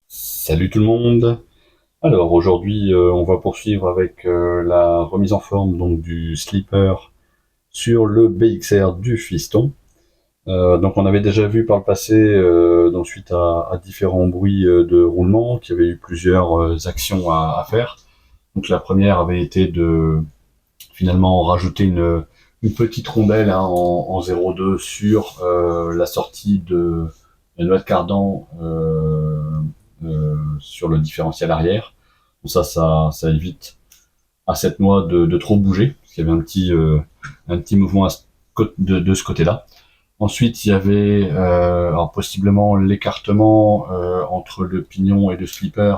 Salut tout le monde. Alors aujourd'hui, on va poursuivre avec la remise en forme donc du slipper sur le BXR du Fiston. Donc on avait déjà vu par le passé, donc suite à différents bruits de roulement, qu'il y avait eu plusieurs actions à faire. Donc la première avait été de finalement rajouter une petite rondelle en 0,2 sur la sortie de la noix de cardan sur le différentiel arrière. Donc ça évite à cette noix de trop bouger, parce qu'il y avait un petit mouvement de ce côté-là. Ensuite, il y avait alors possiblement l'écartement entre le pignon et le slipper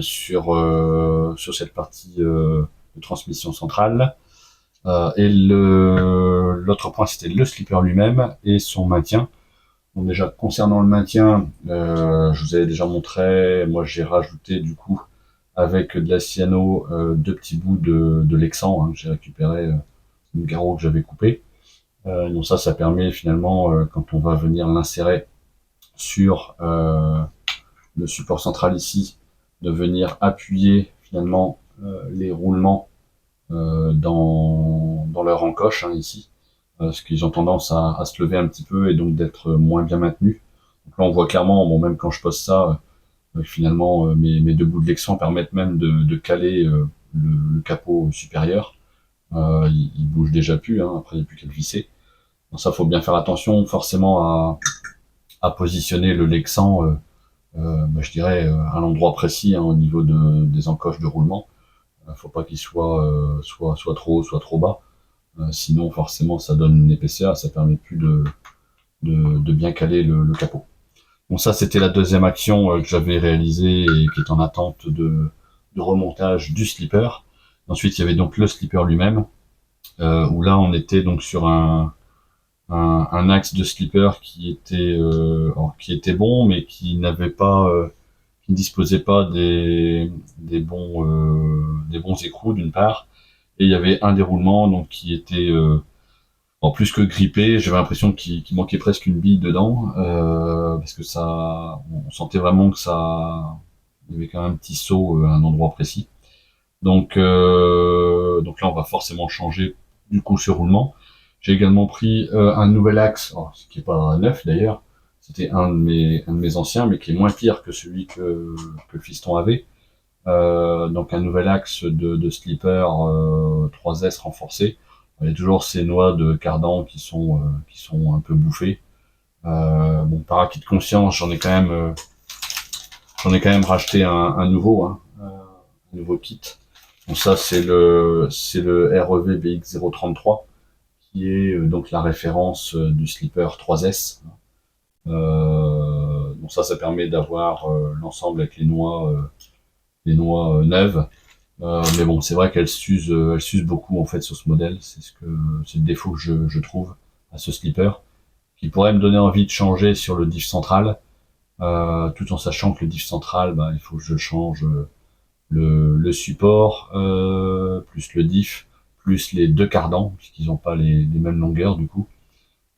sur cette partie de transmission centrale. Et l'autre point, c'était le slipper lui-même et son maintien. Donc déjà, concernant le maintien, je vous avais déjà montré, moi j'ai rajouté du coup, avec de la cyano, deux petits bouts de Lexan, hein, que j'ai récupéré une garrot que j'avais coupé. Donc ça permet finalement, quand on va venir l'insérer sur le support central ici, de venir appuyer finalement les roulements dans leur encoche hein, ici, parce qu'ils ont tendance à se lever un petit peu et donc d'être moins bien maintenus. Donc là on voit clairement, bon, même quand je pose ça, finalement mes deux bouts de Lexan permettent même de caler le capot supérieur. Il bouge déjà plus, hein, après il n'y a plus qu'à le visser. Donc ça faut bien faire attention forcément à positionner le Lexan je dirais à l'endroit précis hein, au niveau des encoches de roulement. Faut pas qu'il soit trop haut, soit trop bas. Sinon, forcément, ça donne une épaisseur, ça permet plus de bien caler le capot. Bon, ça, c'était la deuxième action que j'avais réalisée et qui est en attente de remontage du slipper. Ensuite, il y avait donc le slipper lui-même, où là, on était donc sur un axe de slipper qui était bon, mais qui n'avait pas, qui ne disposait pas des bons écrous d'une part, et il y avait un déroulement donc qui était en plus que grippé, j'avais l'impression qu'il manquait presque une bille dedans, parce que on sentait vraiment que il y avait quand même un petit saut à un endroit précis. Donc là, on va forcément changer du coup ce roulement. J'ai également pris un nouvel axe, ce qui est pas neuf d'ailleurs. C'était un de mes anciens, mais qui est moins pire que celui que le Fiston avait. Donc un nouvel axe de slipper 3S renforcé. Il y a toujours ces noix de cardan qui sont un peu bouffées. Bon, par acquis de conscience, j'en ai quand même racheté un nouveau, hein, un nouveau kit. Donc ça, c'est le REV BX033 qui est donc la référence du slipper 3S. Donc ça permet d'avoir l'ensemble avec les noix neuves. Mais bon, c'est vrai elle s'use beaucoup en fait sur ce modèle. C'est le défaut que je trouve à ce slipper, qui pourrait me donner envie de changer sur le diff central, tout en sachant que le diff central, bah, il faut que je change le support, plus le diff, plus les deux cardans, puisqu'ils n'ont pas les mêmes longueurs du coup.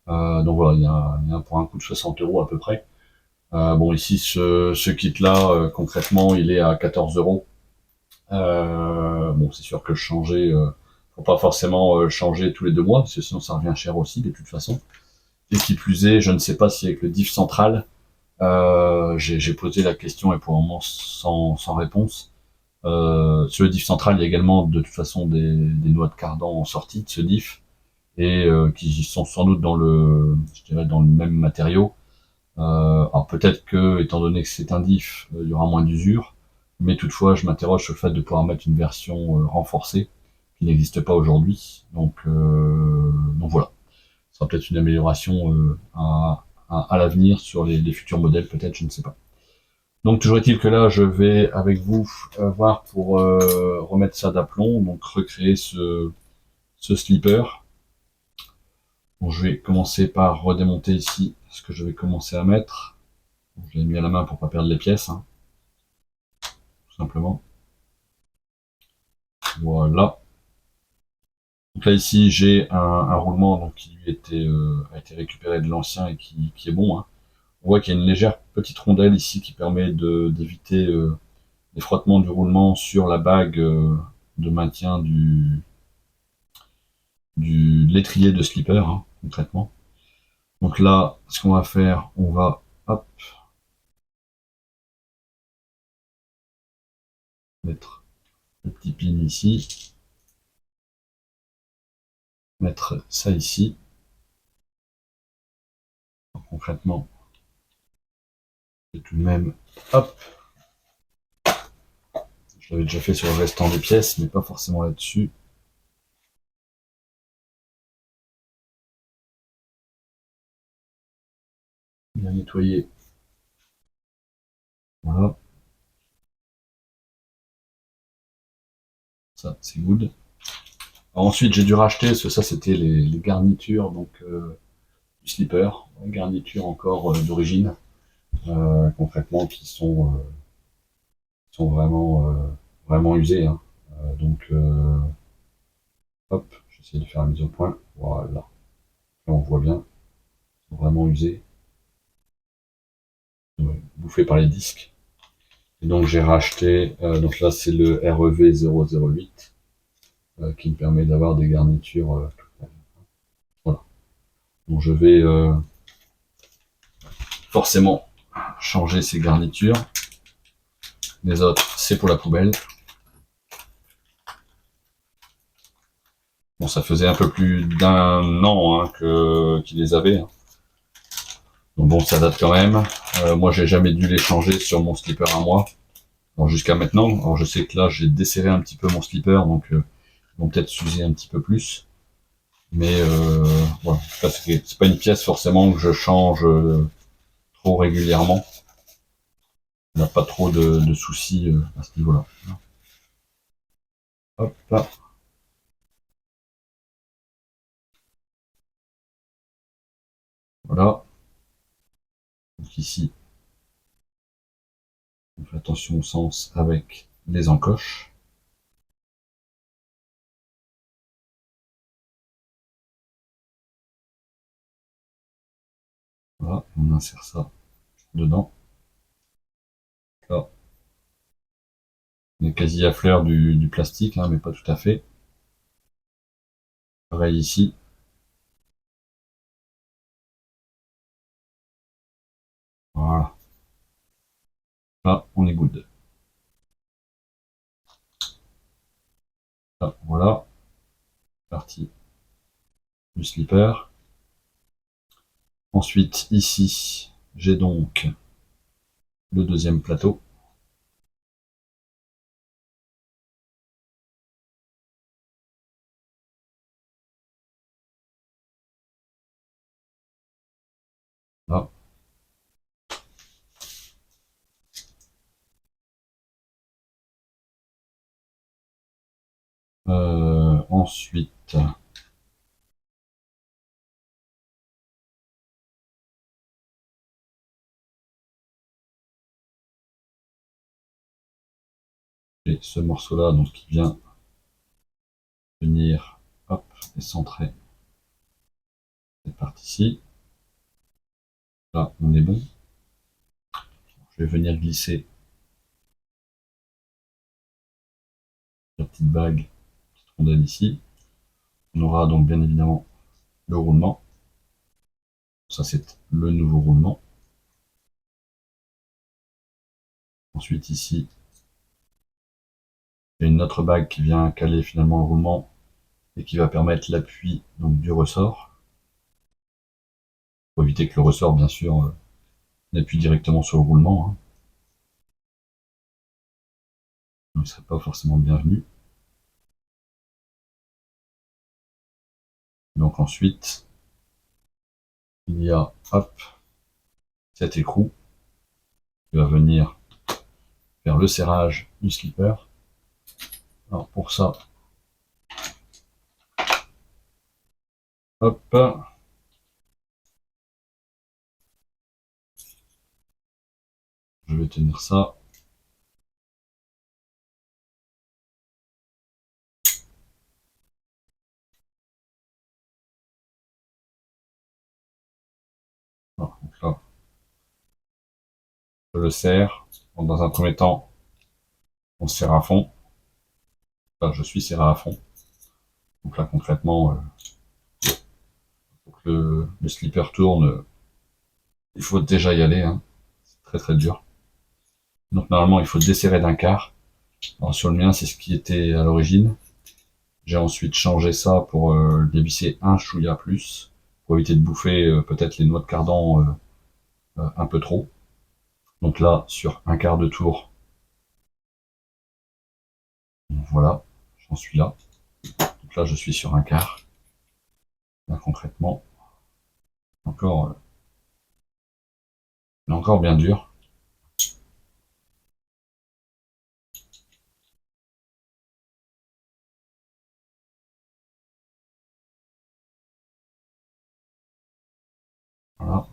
Donc voilà, il y a un pour un coût de 60 € à peu près. Bon ici ce kit là concrètement il est à 14 €. Bon c'est sûr que changer, faut pas forcément changer tous les 2 mois, parce que sinon ça revient cher aussi de toute façon. Et qui plus est, je ne sais pas si avec le diff central, j'ai posé la question et pour le moment sans réponse. Sur le diff central, il y a également de toute façon des noix de cardan en sortie de ce diff et qui sont sans doute je dirais dans le même matériau. Alors peut-être que, étant donné que c'est un diff, il y aura moins d'usure, mais toutefois, je m'interroge sur le fait de pouvoir mettre une version renforcée qui n'existe pas aujourd'hui. Donc voilà, ce sera peut-être une amélioration à l'avenir sur les futurs modèles, peut-être, je ne sais pas. Donc toujours est-il que là, je vais avec vous voir pour remettre ça d'aplomb, donc recréer ce slipper. Bon, je vais commencer par redémonter ici ce que je vais commencer à mettre. Bon, je l'ai mis à la main pour pas perdre les pièces, hein, tout simplement. Voilà. Donc là ici j'ai un roulement donc qui lui a été récupéré de l'ancien et qui est bon, hein. On voit qu'il y a une légère petite rondelle ici qui permet d'éviter les frottements du roulement sur la bague de maintien du l'étrier de slipper, hein, concrètement. Donc là, ce qu'on va faire, on va hop, mettre le petit pin ici, mettre ça ici. Donc, concrètement, c'est tout de même, hop, je l'avais déjà fait sur le restant des pièces, mais pas forcément là-dessus. Bien nettoyer. Voilà, ça c'est good. Alors ensuite, j'ai dû racheter, parce que ça c'était les garnitures donc du slipper, garnitures encore d'origine, concrètement qui sont vraiment usées, hein. Donc hop, j'essaie de faire la mise au point. Voilà, là on voit bien, ils sont vraiment usés, bouffés par les disques. Et donc j'ai racheté, donc là c'est le REV 008 qui me permet d'avoir des garnitures. Voilà. Donc je vais forcément changer ces garnitures. Les autres, c'est pour la poubelle. Bon, ça faisait un peu plus d'un an hein, qu'ils les avaient, hein. Donc bon, ça date quand même. Moi, j'ai jamais dû les changer sur mon slipper à moi. Bon, jusqu'à maintenant. Alors, je sais que là, j'ai desserré un petit peu mon slipper, donc ils vont peut-être s'user un petit peu plus. Mais voilà, c'est pas une pièce forcément que je change trop régulièrement. Il n'y a pas trop de soucis à ce niveau-là. Hop, là. Voilà. Donc ici, on fait attention au sens avec les encoches. Voilà, on insère ça dedans. Là, on est quasi à fleur du plastique, hein, mais pas tout à fait. Pareil ici. Voilà. Là, on est good. Là, voilà. Partie du slipper. Ensuite, ici, j'ai donc le deuxième plateau. Là. Ensuite, j'ai ce morceau-là donc qui vient venir hop, et centrer cette partie-ci. Là, on est bon. Je vais venir glisser la petite bague, petite rondelle ici. On aura donc bien évidemment le roulement. Ça, c'est le nouveau roulement. Ensuite, ici, il y a une autre bague qui vient caler finalement le roulement et qui va permettre l'appui donc du ressort. Pour éviter que le ressort, bien sûr, n'appuie directement sur le roulement, hein. Donc, il ne serait pas forcément bienvenu. Donc ensuite, il y a hop, cet écrou qui va venir faire le serrage du slipper. Alors pour ça, hop, je vais tenir ça. je le serre. Bon, dans un premier temps, on serre à fond. Enfin, je suis serré à fond. Donc là, concrètement, pour que le slipper tourne, il faut déjà y aller. Hein. C'est très très dur. Donc normalement, il faut desserrer d'un quart. Alors sur le mien, c'est ce qui était à l'origine. J'ai ensuite changé ça pour les visser un chouïa plus, pour éviter de bouffer peut-être les noix de cardan un peu trop. Donc là, sur un quart de tour, voilà, j'en suis là. Donc là, je suis sur un quart. Là, concrètement, encore, encore bien dur. Voilà,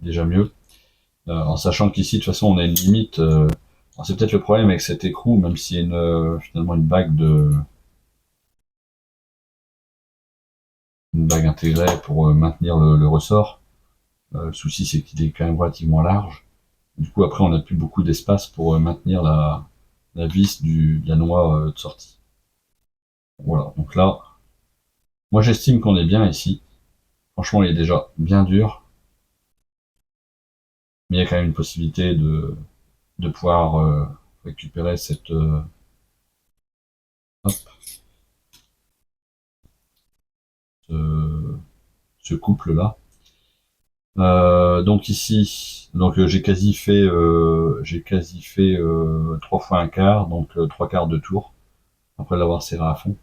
déjà mieux. En sachant qu'ici, de toute façon, on a une limite. C'est peut-être le problème avec cet écrou, même s'il y a finalement une bague intégrée pour maintenir le ressort. Le souci, c'est qu'il est quand même relativement large. Du coup, après, on n'a plus beaucoup d'espace pour maintenir la vis de la noix de sortie. Voilà, donc là, moi j'estime qu'on est bien ici. Franchement, il est déjà bien dur, mais il y a quand même une possibilité de pouvoir récupérer hop, ce, ce couple-là. Donc ici, donc j'ai quasi fait 3 fois un quart, donc 3 quarts de tour après l'avoir serré à fond.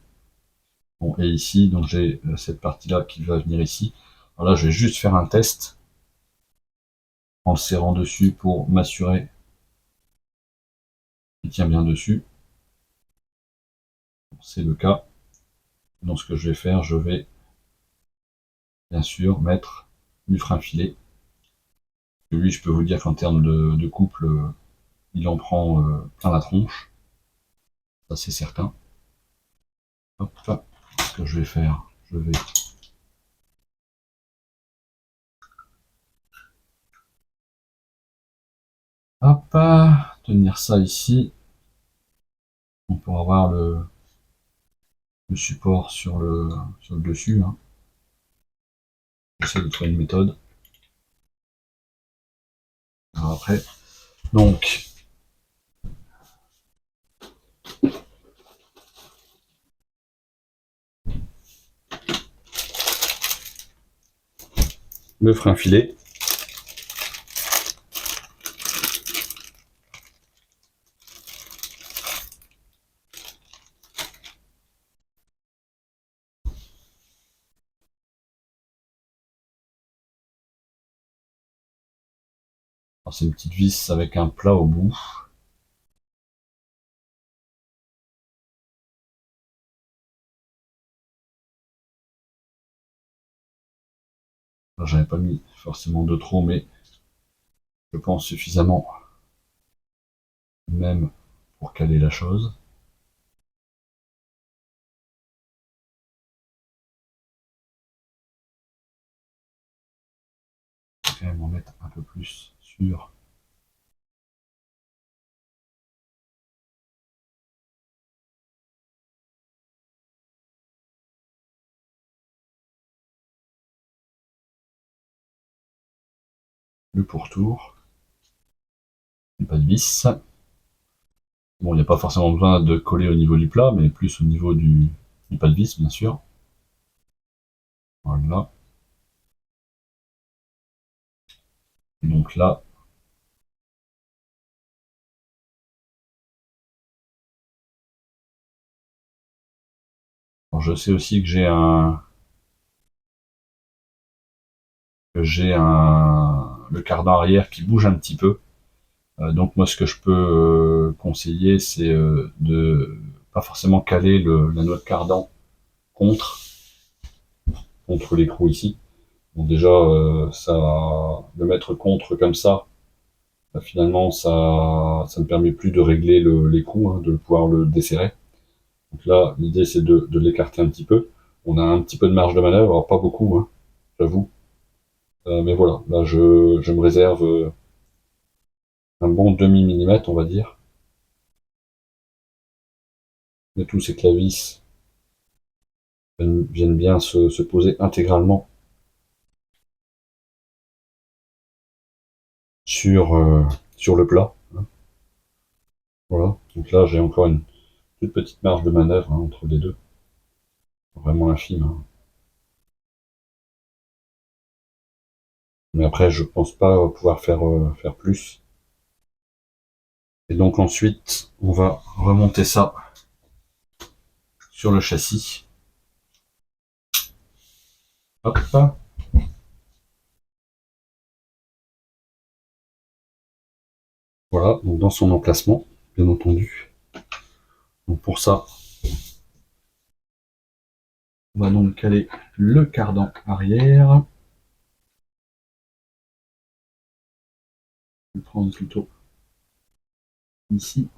Bon, et ici, donc j'ai cette partie-là qui va venir ici. Alors là, je vais juste faire un test en le serrant dessus pour m'assurer qu'il tient bien dessus. C'est le cas. Donc ce que je vais faire, je vais bien sûr mettre du frein filet. Lui, je peux vous dire qu'en termes de couple, il en prend plein la tronche. Ça, c'est certain. Hop, ce que je vais faire, je vais hop, tenir ça ici. On pourra avoir le support sur le dessus. Hein. J'essaie de trouver une méthode. Alors après, donc, le frein filet. C'est une petite vis avec un plat au bout. J'avais pas mis forcément de trop, mais je pense suffisamment même pour caler la chose. Je vais quand même en mettre un peu plus sur le pourtour. Pas de vis. Bon, il n'y a pas forcément besoin de coller au niveau du plat, mais plus au niveau du pas de vis, bien sûr. Voilà. Donc là, je sais aussi que le cardan arrière qui bouge un petit peu. Donc moi, ce que je peux conseiller, c'est de pas forcément caler la noix de cardan contre l'écrou ici. Donc déjà, le mettre contre comme ça, finalement, ça ne permet plus de régler l'écrou, hein, de pouvoir le desserrer. Donc là, l'idée, c'est de l'écarter un petit peu. On a un petit peu de marge de manœuvre, alors pas beaucoup, hein, j'avoue. Mais voilà, là je me réserve un bon demi-millimètre, on va dire. Mais tous ces clavis viennent bien se poser intégralement sur, sur le plat, hein. Voilà. Donc là, j'ai encore une toute petite marge de manœuvre, hein, entre les deux. Vraiment infime, hein. Mais après, je pense pas pouvoir faire plus. Et donc ensuite, on va remonter ça sur le châssis. Hop. Voilà, donc dans son emplacement, bien entendu. Donc pour ça, on va donc caler le cardan arrière. Je vais le prendre plutôt ici.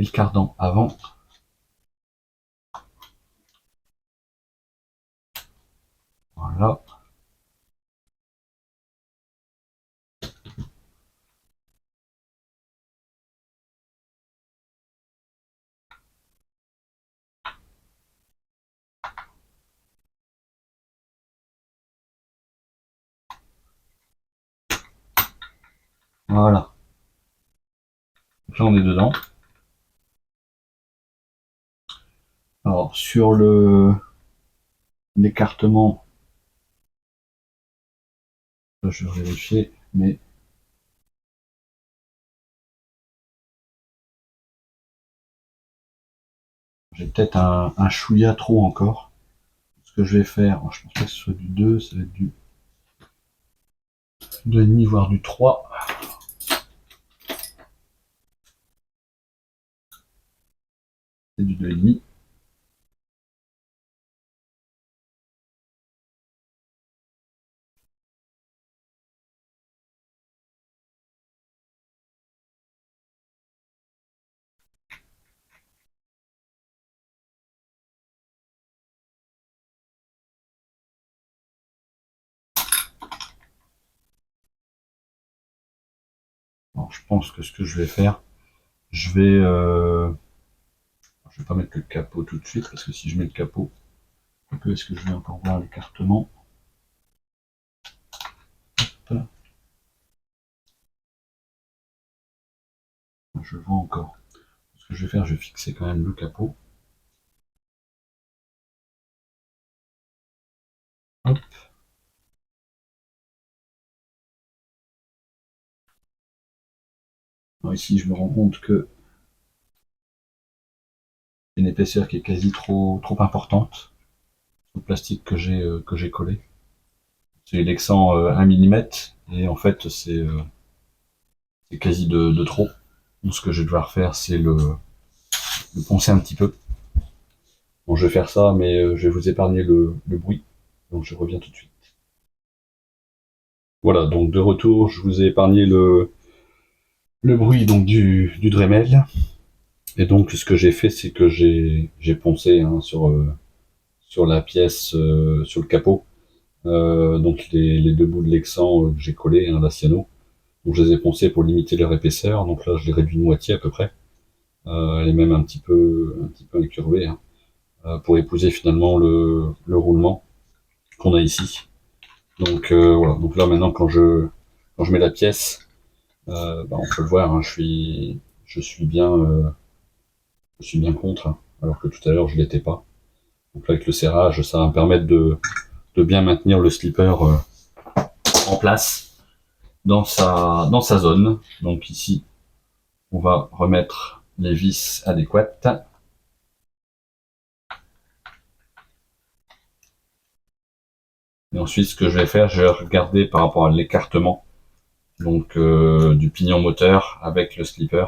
Et le cardan avant. Voilà. Voilà. Donc là, on est dedans. Alors, sur l'écartement, je vais vérifier, mais j'ai peut-être un chouïa trop encore. Ce que je vais faire, je pense pas que ce soit du 2, ça va être du 2,5, voire du 3. C'est du 2,5. Alors, je pense que ce que je vais faire, je vais pas mettre le capot tout de suite, parce que si je mets le capot, est-ce que je vais encore voir l'écartement? Je vois encore. Ce que je vais faire, je vais fixer quand même le capot. Hop. Alors ici, je me rends compte que une épaisseur qui est quasi trop importante sur le plastique que j'ai collé. C'est Lexan 1 mm et en fait c'est quasi de trop. Donc ce que je vais devoir faire, c'est le poncer un petit peu. Bon, je vais faire ça, mais je vais vous épargner le bruit. Donc je reviens tout de suite. Voilà, donc de retour, je vous ai épargné le bruit donc du Dremel. Et donc ce que j'ai fait, c'est que j'ai poncé, hein, sur la pièce, sur le capot. Donc les deux bouts de Lexan que j'ai collés, hein, la cyano. Donc je les ai poncés pour limiter leur épaisseur. Donc là, je l'ai réduit de moitié à peu près. Elle est même un petit peu incurvée, hein, pour épouser finalement le roulement qu'on a ici. Donc voilà. Donc là maintenant, quand je mets la pièce, on peut le voir, hein, je suis bien je suis bien contre, hein, alors que tout à l'heure je l'étais pas. Donc là, avec le serrage, ça va me permettre de bien maintenir le slipper en place dans sa zone. Donc ici, on va remettre les vis adéquates. Et ensuite, ce que je vais faire, je vais regarder par rapport à l'écartement donc du pignon moteur avec le slipper.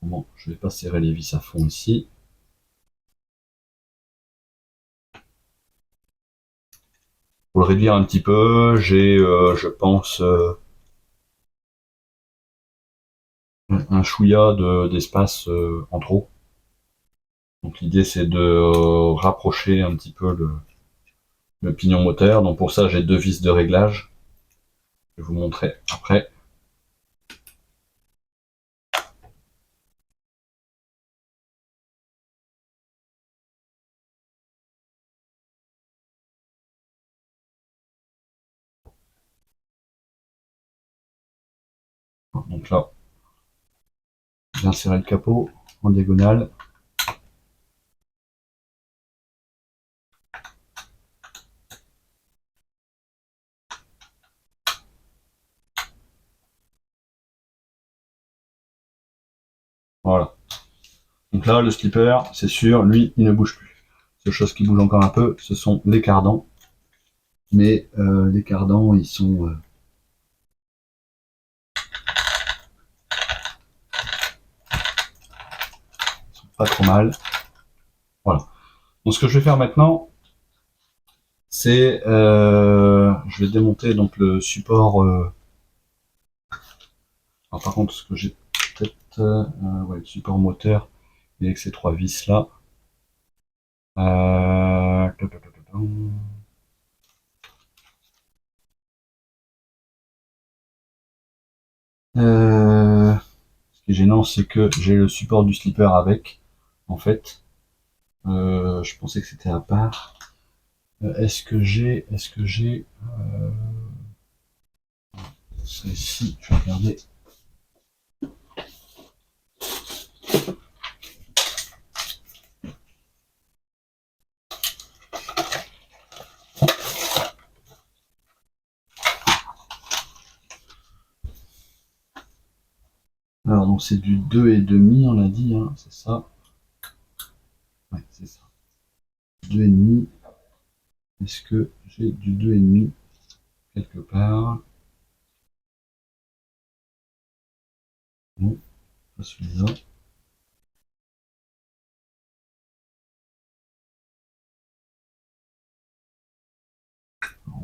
Bon, je vais pas serrer les vis à fond ici. Pour le réduire un petit peu, j'ai, je pense, un chouïa d'espace en trop. Donc l'idée c'est de rapprocher un petit peu le pignon moteur. Donc pour ça j'ai 2 vis de réglage. Je vais vous montrer après. Donc là, j'ai inséré le capot en diagonale. Voilà. Donc là, le slipper, c'est sûr, lui, il ne bouge plus. Seule chose qui bouge encore un peu, ce sont les cardans. Mais les cardans, ils sont pas trop mal. Voilà. Donc ce que je vais faire maintenant, c'est je vais démonter donc le support. Alors, par contre, ce que j'ai peut-être, ouais, le support moteur, et avec ces 3 vis là. Euh, ce qui est gênant, c'est que j'ai le support du slipper avec, en fait. Je pensais que c'était à part. C'est ici, je vais regarder. Alors, donc c'est du 2,5, on a dit, hein, c'est ça. Ouais, c'est ça. 2,5. Est-ce que j'ai du 2,5 quelque part? Non, pas celui-là.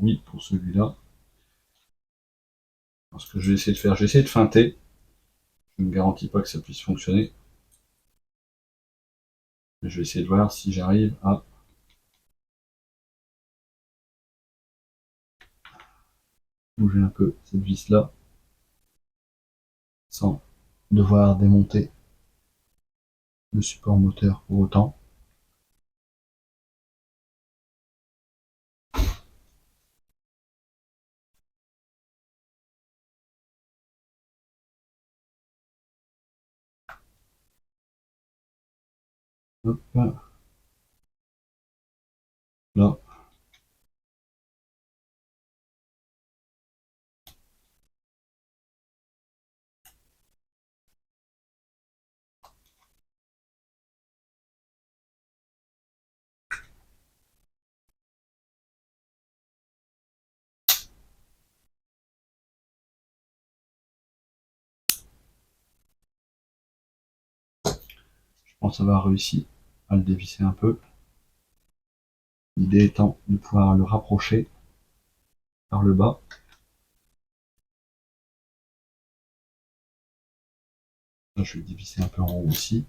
Oui, pour celui-là. Alors, ce que je vais essayer de faire, je vais essayer de feinter. Je ne garantis pas que ça puisse fonctionner. Mais je vais essayer de voir si j'arrive à bouger un peu cette vis-là sans devoir démonter le support moteur pour autant. Hop, là. Je pense avoir réussi à le dévisser un peu. L'idée étant de pouvoir le rapprocher par le bas. Là, je vais le dévisser un peu en haut aussi.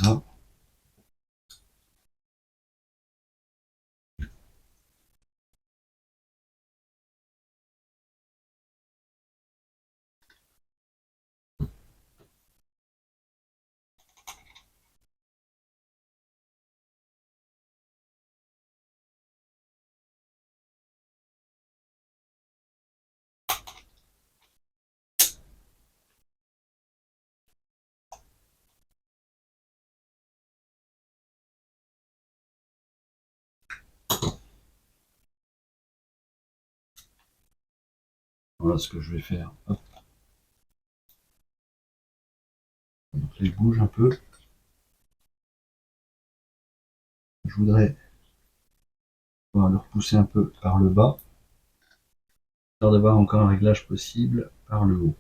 Voilà. Voilà ce que je vais faire. Hop. Donc là, il bouge un peu. Je voudrais pouvoir le repousser un peu par le bas, histoire d'avoir encore un réglage possible par le haut.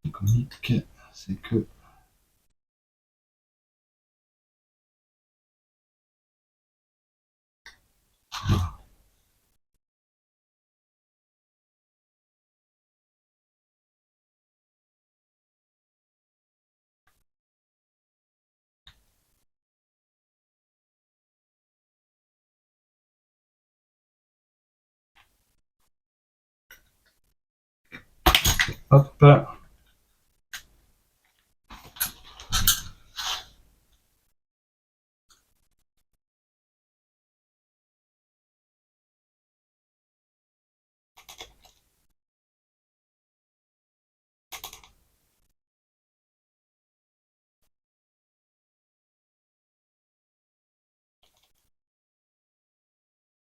Le comique, c'est que Hop.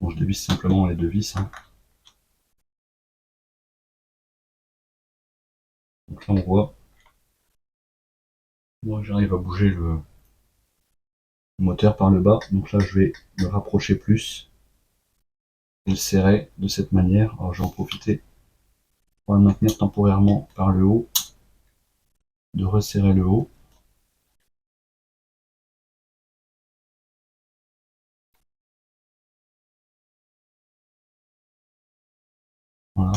Bon, je dévisse simplement les deux vis. Hein. Donc là, on voit. Moi, j'arrive à bouger le moteur par le bas. Donc là, je vais me rapprocher plus et le serrer de cette manière. Alors, je vais en profiter pour le maintenir temporairement par le haut, de resserrer le haut. Voilà,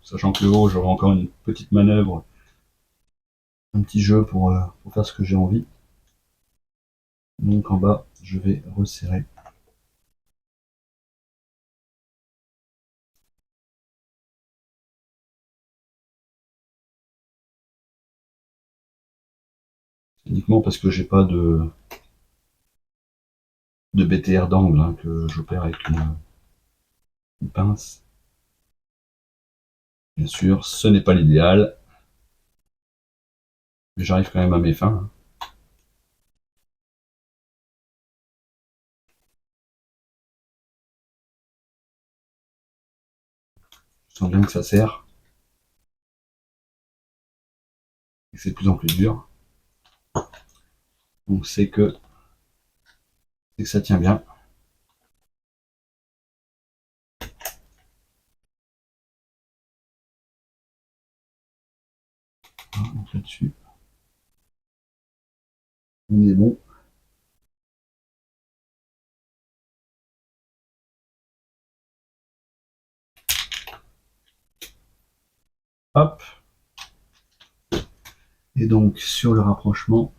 sachant que le haut, j'aurai encore une petite manœuvre, un petit jeu pour faire ce que j'ai envie. Donc en bas, je vais resserrer. Uniquement parce que j'ai pas de BTR d'angle hein, que j'opère avec une pince. Bien sûr, ce n'est pas l'idéal, mais j'arrive quand même à mes fins. Je sens bien que ça serre, et que c'est de plus en plus dur. Donc c'est que ça tient bien. Voilà, donc là-dessus, on est bon. Hop. Et donc sur le rapprochement,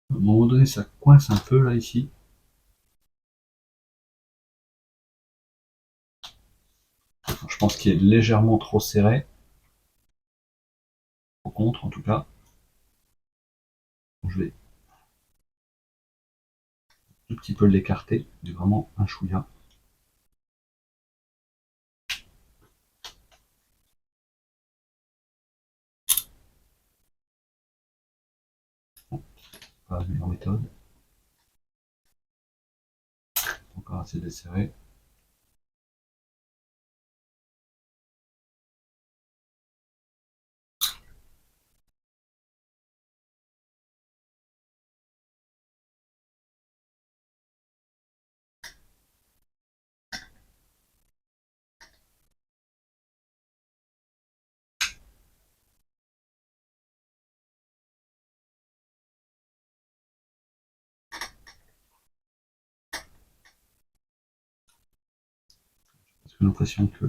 à un moment donné, ça coince un peu là ici. Je pense qu'il est légèrement trop serré. Au contre, en tout cas. Je vais un petit peu l'écarter, mais vraiment un chouïa. Bon, pas la meilleure méthode. Encore assez desserré. J'ai l'impression que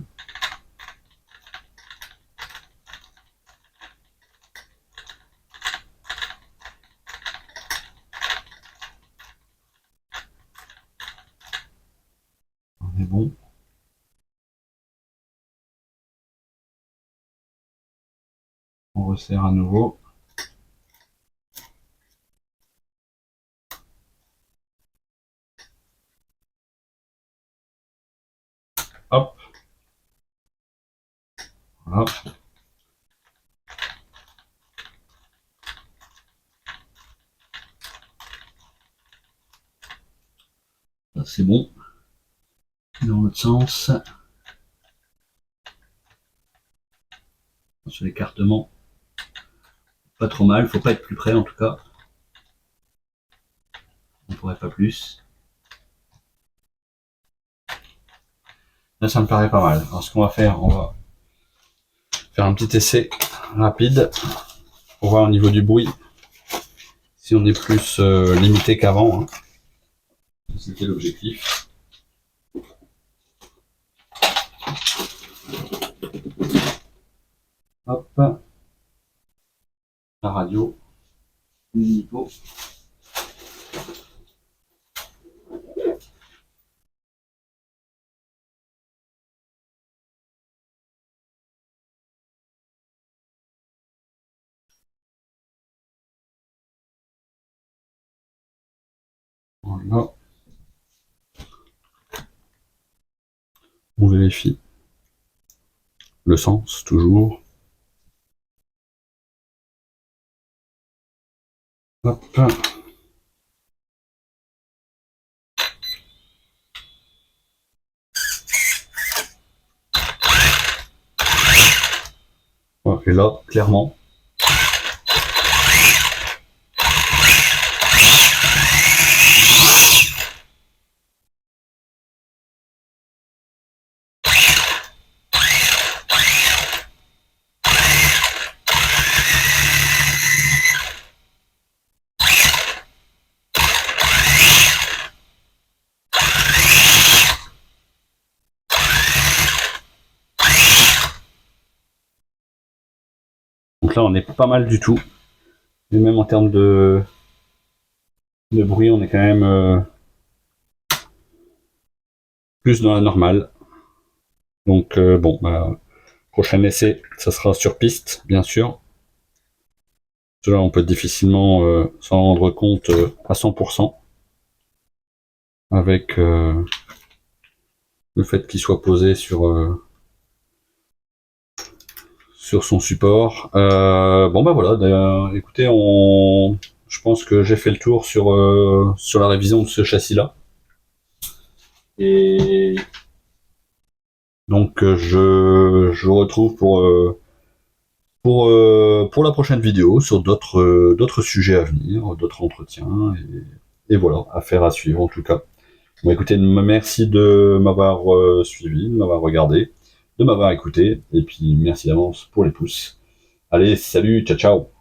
on est bon. On resserre à nouveau. Hop. Voilà. Là, c'est bon. Dans l'autre sens. Sur l'écartement. Pas trop mal. Faut pas être plus près en tout cas. On pourrait pas plus. Là, ça me paraît pas mal. Alors, ce qu'on va faire, on va faire un petit essai rapide pour voir au niveau du bruit si on est plus limité qu'avant. Hein. C'était l'objectif. Hop, la radio, l'hélico. Voilà. On vérifie le sens, toujours. Hop. Voilà. Et là, clairement, donc là on est pas mal du tout. Et même en termes de bruit, on est quand même plus dans la normale. Donc bon, bah, prochain essai, ça sera sur piste, bien sûr. Là, on peut difficilement s'en rendre compte à 100% avec le fait qu'il soit posé sur son support. Bon bah voilà, écoutez, je pense que j'ai fait le tour sur la révision de ce châssis-là. Et donc je retrouve pour la prochaine vidéo sur d'autres sujets à venir, d'autres entretiens, et voilà, affaire à suivre en tout cas. Bon, écoutez, merci de m'avoir suivi, de m'avoir regardé, de m'avoir écouté, et puis merci d'avance pour les pouces. Allez, salut, ciao ciao.